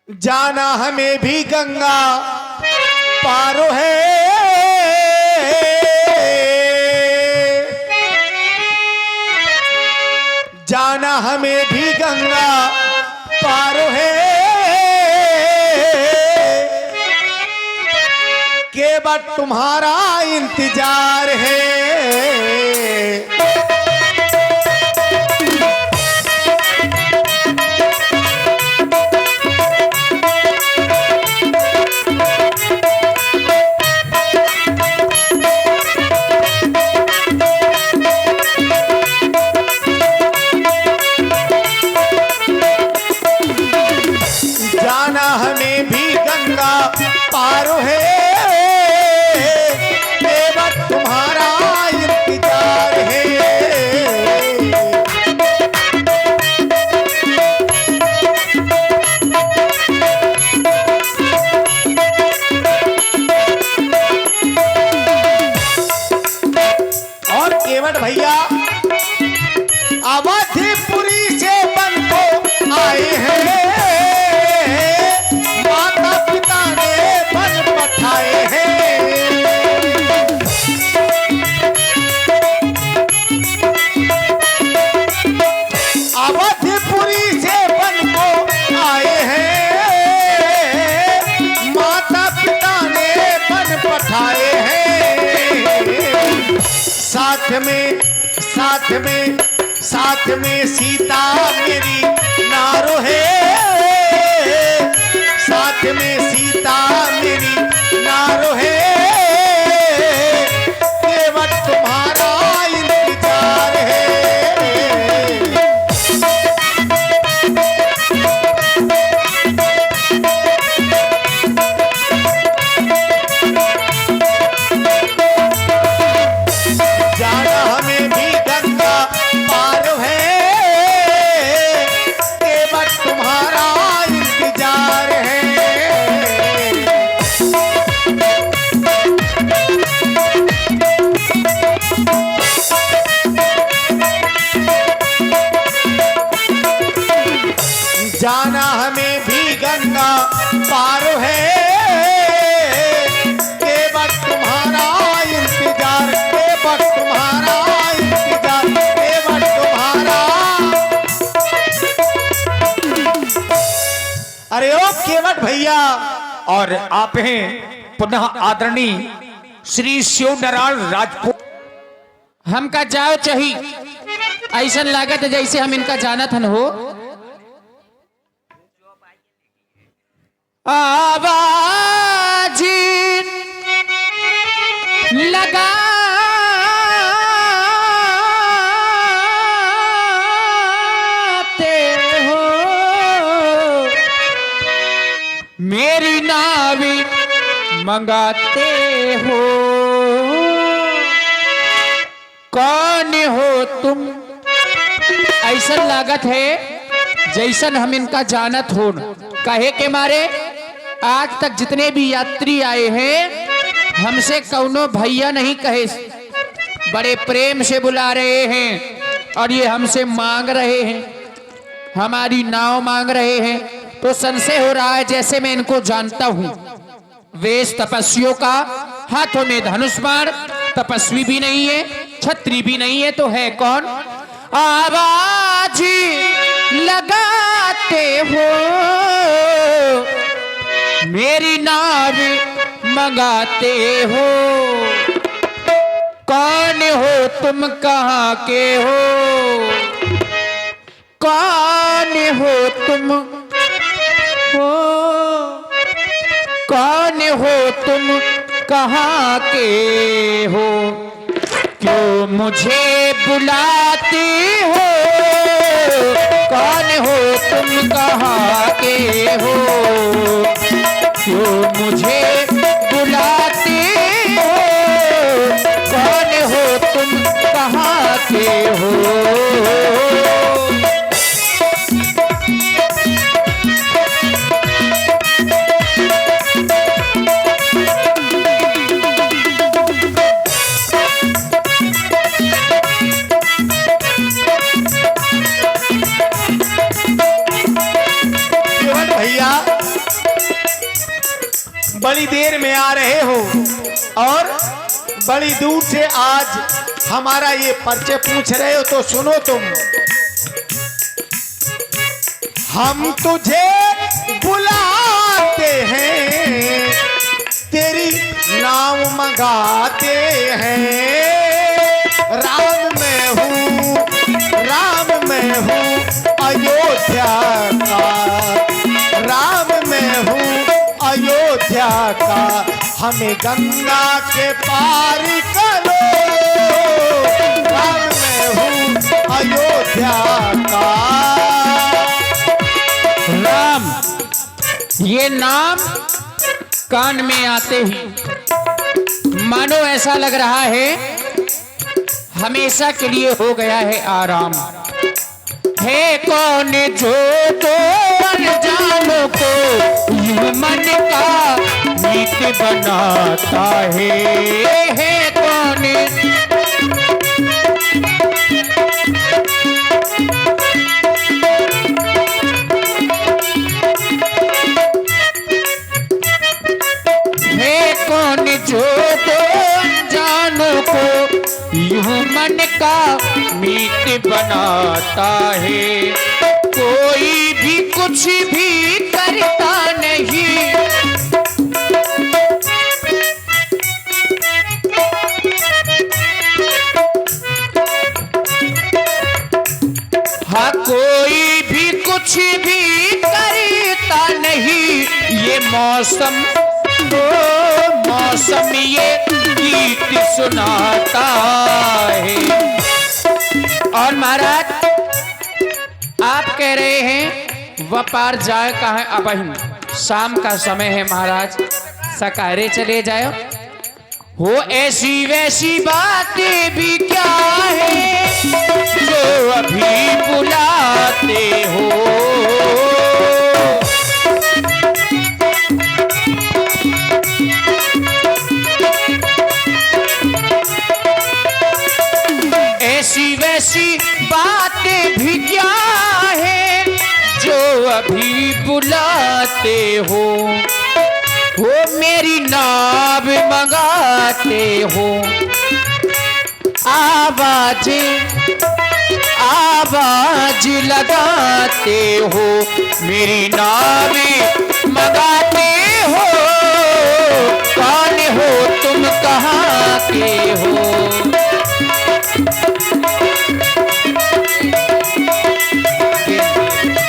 जाना हमें भी गंगा पारो है। जाना हमें भी गंगा पारो है। केवल तुम्हारा इंतजार है। जाना हमें भी गंगा पारो है। केवल तुम्हारा इंतजार है। और केवट भैया अवधिपुरी से बन को आए हैं। अवधिपुरी से बन को आए हैं। माता पिता ने बन पठाए हैं। साथ में सीता मेरी नारो है। साथ में सीता मेरी नारो है। केवल तुम्हारा इंतजार है। जाना हमें भी गंगा पार है। केवल तुम्हारा इंतजार है। जाना हमें भी गंगा पार है। केवल तुम्हारा इंतजार। केवल तुम्हारा इंतजार। केवल तुम्हारा। अरे ओ केवट भैया। और आप हैं पुनः आदरणीय श्री शिव नारायण राजपूत। हमका जाओ चाहिए ऐसा लागत है जैसे हम इनका जानत हन हो। आवाज लगाते हो मेरी नावी मंगाते हो। कौन हो तुम? ऐसा लागत है जैसन हम इनका जानत हो। कहे के मारे आज तक जितने भी यात्री आए हैं हमसे कौनो भैया नहीं कहे। बड़े प्रेम से बुला रहे हैं और ये हमसे मांग रहे हैं। हमारी नाव मांग रहे हैं तो संशय हो रहा है जैसे मैं इनको जानता हूं। वेश तपस्वियों का, हाथों में धनुष बाण, तपस्वी भी नहीं है, छत्री भी नहीं है, तो है कौन? आवाज लगाते हो मेरी नाव मंगाते हो। कौन हो तुम? कहाँ के हो? कौन हो तुम? हो कौन हो तुम? कहाँ के हो? क्यों मुझे बुलाती हो? कौन हो तुम? कहाँ के हो? क्यों मुझे बुलाती हो? कौन हो तुम? कहाँ के हो? केवट भैया बड़ी देर में आ रहे हो और बड़ी दूर से आज हमारा ये परिचय पूछ रहे हो, तो सुनो तुम। हम तुझे बुलाते हैं, तेरी नाम मंगाते हैं। राम मैं हूँ, राम मैं हूँ अयोध्या का, राम मैं हूँ अयोध्या का। हमें गंगा के पार करो, राम मैं हूँ अयोध्या का। राम, ये नाम कान में आते ही मानो ऐसा लग रहा है हमेशा के लिए हो गया है आराम। है कौन जो दो अनजानों को यूं मन का मीत बनाता है कौन। है कौन जो दो अनजानों को यूं मन का मीत बनाता है। कोई भी कुछ भी करता नहीं, हाँ कोई भी कुछ भी करता नहीं। ये मौसम तो मौसम ये गीत सुनाता है। और महाराज आप कह रहे हैं व्यापार जाए कहाँ, अब शाम का समय है महाराज, सकारे चले जाओ। हो ऐसी वैसी बातें भी क्या है जो अभी बुलाते हो। ऐसी वैसी बातें भी क्या है जो अभी बुलाते हो। मेरी नाव मंगाते हो, आवाज आवाज लगाते हो। मेरी नाव मंगाते हो, कौन हो तुम कहाँ के हो।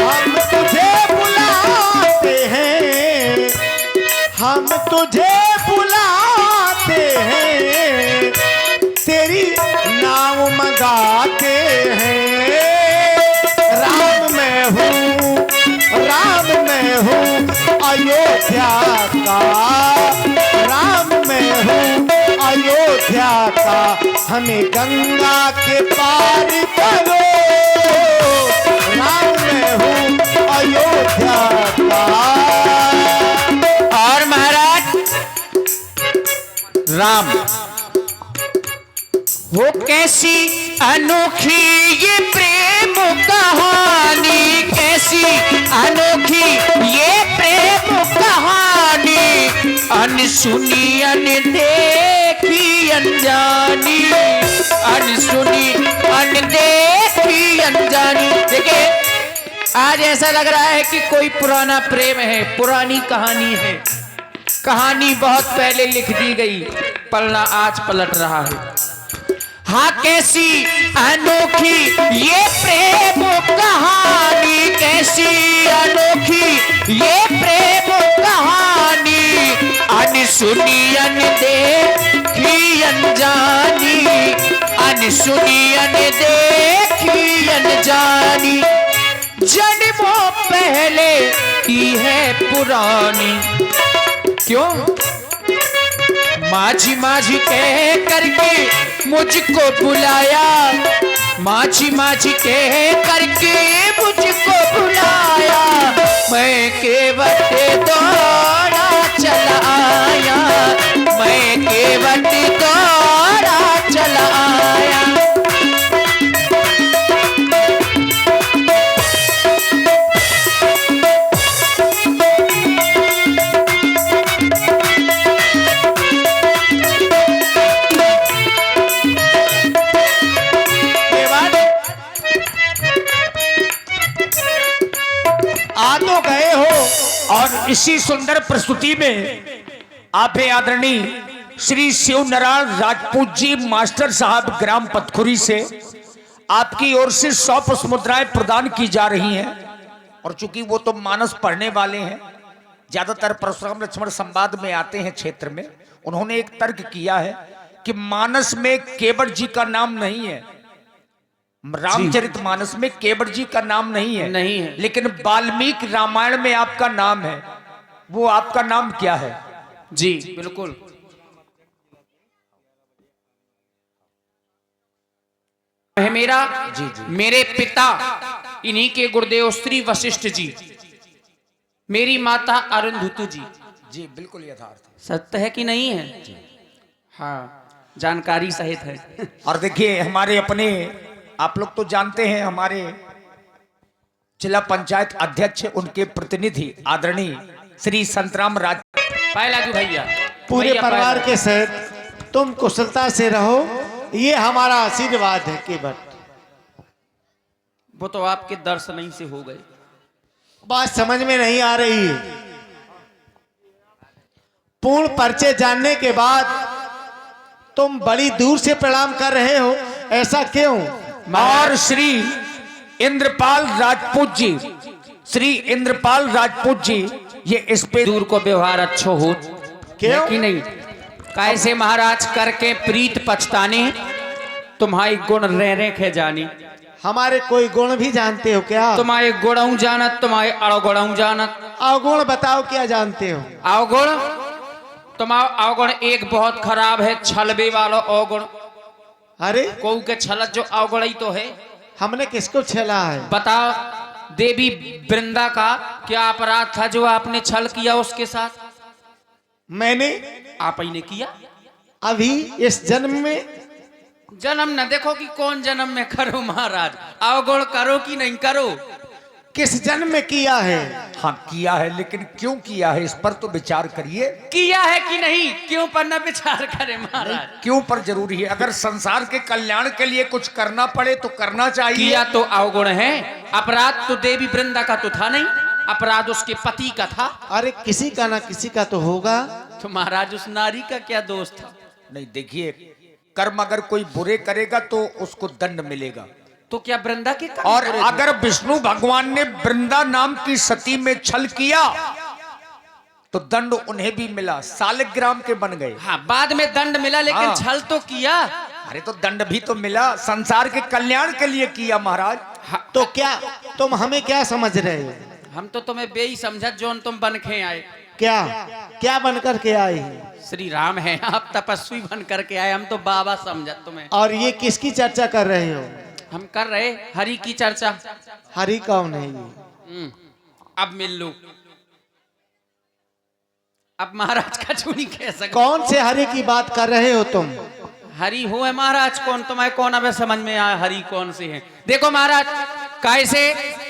हम तुझे बुलाते हैं, हम तुझे बुलाते हैं, तेरी नाम मंगाते हैं। राम मैं हूँ, राम मैं हूँ अयोध्या का, राम मैं हूँ अयोध्या का। हमें गंगा के पार करो, राम मैं हूँ अयोध्या का। और महाराज राम, वो कैसी अनोखी ये प्रेम कहानी, कैसी अनोखी ये प्रेम कहानी। अनसुनी अनदेखी अनजानी, अनसुनी अनदेखी अनजानी। देखिए आज ऐसा लग रहा है कि कोई पुराना प्रेम है, पुरानी कहानी है। कहानी बहुत पहले लिख दी गई, पलना आज पलट रहा है। हाँ कैसी अनोखी ये प्रेम कहानी, कैसी अनोखी ये प्रेम कहानी। अनसुनी अनदेखी अनजानी, अनसुनी अनदेखी अनजानी। जन्मों पहले की है पुरानी। क्यों? माझी माझी कह करके मुझको बुलाया, माझी माझी कह करके मुझको बुलाया। मैं केवट दौड़ा चला आया, मैं केवट दौड़ा चला आया। आ तो गए हो। और इसी सुंदर प्रस्तुति में आप हैं आदरणीय श्री शिव नारायण राजपूत जी मास्टर साहब ग्राम पथखुरी से आपकी ओर से 100 पुष्प मुद्राएं प्रदान की जा रही हैं। और चूंकि वो तो मानस पढ़ने वाले हैं, ज्यादातर परशुराम लक्ष्मण संवाद में आते हैं क्षेत्र में, उन्होंने एक तर्क किया है कि मानस में केवट जी का नाम नहीं है, रामचरित मानस में केवट जी का नाम नहीं है, लेकिन वाल्मीकि रामायण में आपका नाम है। वो आपका नाम क्या है? जी बिल्कुल। है मेरा जी। मेरे पिता इन्हीं के गुरुदेव श्री वशिष्ठ जी, मेरी माता अरुंधुतु जी। जी बिल्कुल यथार्थ। सत्य है कि नहीं है? हाँ, जानकारी सहित है। और देखिए हमारे अपने, आप लोग तो जानते हैं, हमारे जिला पंचायत अध्यक्ष, उनके प्रतिनिधि आदरणीय श्री संतराम राज पायलाजू भैया, पूरे भैया परिवार पायलाजू। के साथ तुम कुशलता से रहो, ये हमारा आशीर्वाद है केवट। वो तो आपके दर्शन ही से हो गए। बात समझ में नहीं आ रही है। पूर्ण परिचय जानने के बाद तुम बड़ी दूर से प्रणाम कर रहे हो, ऐसा क्यों? और श्री इंद्रपाल राजपूत जी, श्री इंद्रपाल राजपूत जी, ये इस पे दूर को व्यवहार अच्छो हो क्यों? कि नहीं? कैसे महाराज करके प्रीत पछताने, तुम्हारी गुण रह रेखे जानी। हमारे कोई गुण भी जानते हो क्या? तुम्हारे गुणऊ जानत, तुम्हारे अवगुणऊ जानत। अवगुण बताओ, क्या जानते हो? अवगुण, तुम्हारा अवगुण एक बहुत खराब है, छलबे वाला अवगुण। अरे कौ के छलत जो अवगुण ही तो है। हमने किसको छला है? बताओ, देवी वृंदा का क्या अपराध था जो आपने छल किया उसके साथ? मैंने आप ही ने किया। अभी इस जन्म में जन्म न देखो कि कौन जन्म में करो महाराज, अवगुण करो कि नहीं करो। किस जन्म में किया है? हाँ किया है, लेकिन क्यों किया है इस पर तो विचार करिए। किया है कि नहीं, क्यों पर न विचार करे महाराज? क्यों पर जरूरी है, अगर संसार के कल्याण के लिए कुछ करना पड़े तो करना चाहिए। किया तो अवगुण है, अपराध तो देवी वृंदा का तो था नहीं, अपराध उसके पति का था। अरे किसी का ना किसी का तो होगा। तो महाराज उस नारी का क्या दोष था? नहीं देखिए, कर्म अगर कोई बुरे करेगा तो उसको दंड मिलेगा। तो क्या वृंदा के कर्म और बुरे थे? अगर विष्णु भगवान ने वृंदा नाम की सती में छल किया तो दंड उन्हें भी मिला, सालिग्राम के बन गए। हाँ, बाद में दंड मिला, लेकिन हाँ। छल तो किया। अरे तो दंड भी तो मिला, संसार के कल्याण के लिए किया महाराज। हाँ, तो क्या तुम हमें क्या समझ रहे हो? हम तो तुम्हें बेई समझत जोन तुम बन के आए। क्या क्या बनकर के आए हैं? श्री राम है, आप तपस्वी बन करके आए, हम तो बाबा समझत तुम्हें। और ये किसकी चर्चा कर रहे हो? हम कर रहे हरि की चर्चा। हरि कौन है ये? अब मिल लो। अब महाराज का चुनी कह सकते। कौन से हरि की बात कर रहे हो तुम? हरि हो है महाराज कौन? तुम्हें कौन अब समझ में आया हरि कौन से हैं? देखो महाराज, कैसे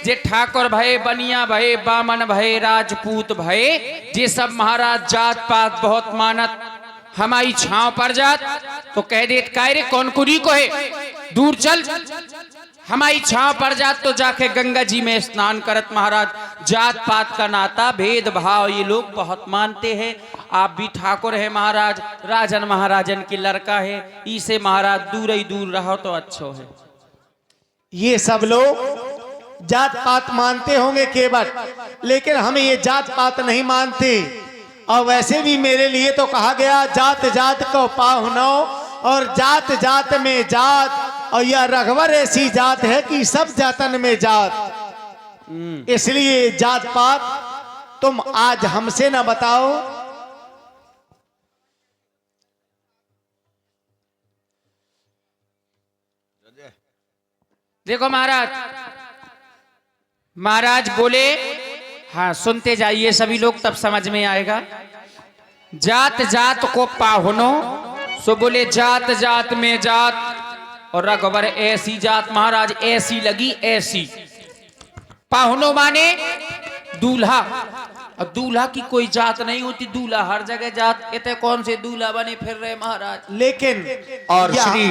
जे ठाकुर भये, बनिया भये, बामन भये, राजपूत भये, जे सब महाराज जात पात बहुत मानत, हमारी छांव पर जात तो कह देत काय रे कौन कुरी को है, दूर चल। हमारी छांव पर जात तो जाके गंगा जी में स्नान करत। महाराज जात पात का नाता भेद भाव ये लोग बहुत मानते हैं। आप भी ठाकुर है महाराज, राजन महाराजन की लड़का है, इसे महाराज दूर ही दूर रहो तो अच्छो है। ये सब लोग जात पात मानते होंगे केवल, लेकिन हम ये जात पात नहीं मानते। और वैसे भी मेरे लिए तो कहा गया जात जात को पाहुनो, और जात जात में जात, और यह रघुवर ऐसी जात है कि सब जातन में जात। इसलिए जात पात तुम आज हमसे ना बताओ। देखो महाराज, महाराज बोले, हाँ सुनते जाइए सभी लोग, तब समझ में आएगा। जात जात को पाहुनो, सो बोले जात जात में जात, और रघुवर ऐसी जात महाराज ऐसी लगी ऐसी। पाहुनो माने दूल्हा, और दूल्हा की कोई जात नहीं होती, दूल्हा हर जगह जात। इतने कौन से दूल्हा बने फिर रहे महाराज। लेकिन और श्री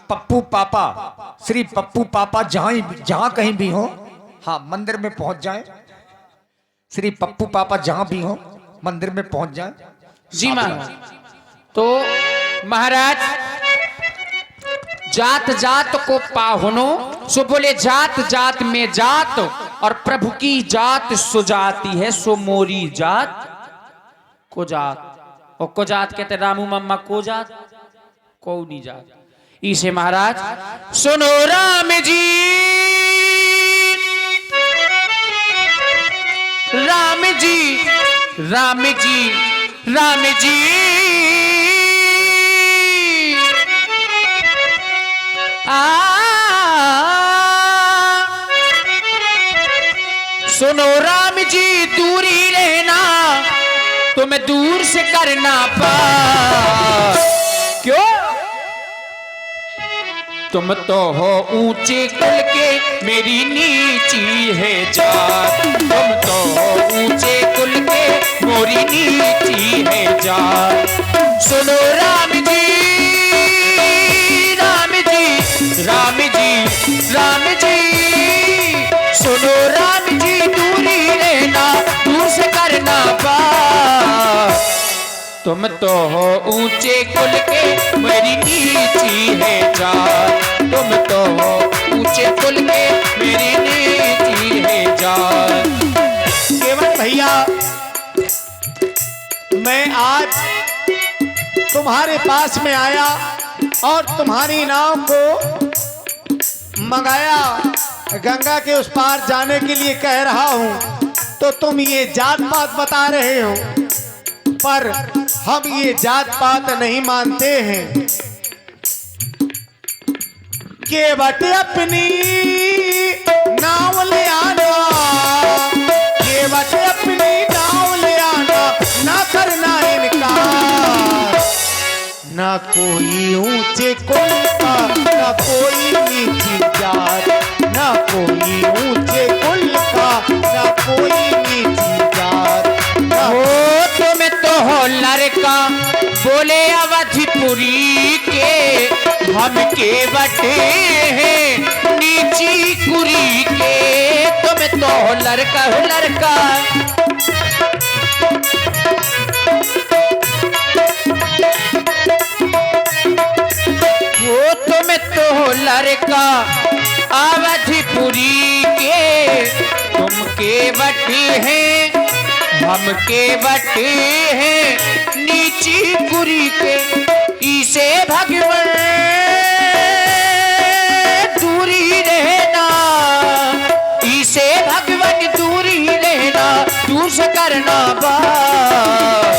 पप्पू पापा, श्री पप्पू पापा जहां कहीं भी हो, हाँ मंदिर में पहुंच जाएं, श्री पप्पू पापा जहां भी हो मंदिर में पहुंच जाए। जी महाराज। तो महाराज जात जात को पाहुनो, सो बोले जात जात में जात, और प्रभु की जात सुजाती है, सो मोरी जात को जात। और को जात कहते रामू मम्मा को जात, को नहीं जात। इसे महाराज सुनो राम जी, राम जी, राम जी, राम जी, सुनो राम जी, दूरी रहना तुम्हें दूर से करना पार। क्यों? तुम तो हो ऊंचे कुल के, मेरी नीची है जात। तुम तो हो ऊंचे कुल के, मोरी नीची है जात। सुनो राम जी, राम जी, राम जी, राम जी, सुनो राम जी, दूरी रहना दूर से करना पार। तुम तो हो ऊंचे कुल के, मेरी नीची है जात। तुम तो हो ऊंचे कुल के, मेरी नीची है जात। केवट भैया, मैं आज तुम्हारे पास में आया और तुम्हारी नाव को मंगाया, गंगा के उस पार जाने के लिए कह रहा हूं, तो तुम ये जात पात बता रहे हो, पर हम ये जात पात नहीं मानते हैं। केवट अपनी नाव ले आना, केवट अपनी नाव ले आना, ना करना इनकार। ना कोई ऊंचे कुल का, ना कोई नीची जात, ना कोई ऊंचे कुल का, ना कोई नीची जात। तुम्हें तो हो लड़का बोले अवधिपुरी के, हम के बटे हैं नीची कुरी के। तुम्हें तो हो लड़का, हो लड़का, वो तुम्हें तो हो लड़का अवधिपुरी के, तुम के बटे हैं, हम के बटे हैं नीची कुरी के। इसे भगवान दूरी रहना, इसे भगवान दूरी रहना, दूर से करना बात।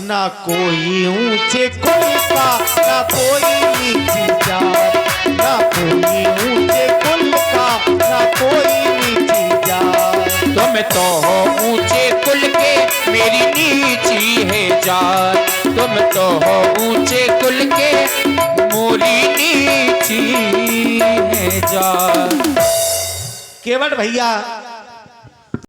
ना कोई ऊंचे कुल का, ना कोई नीची जात, ना कोई ऊंचे कुल का, ना कोई नीची जात। तुम तो हो ऊंचे कुल के, मेरी नीची है जात। तुम तो हो ऊंचे कुल के, मोरी नीची है जात। केवट भैया,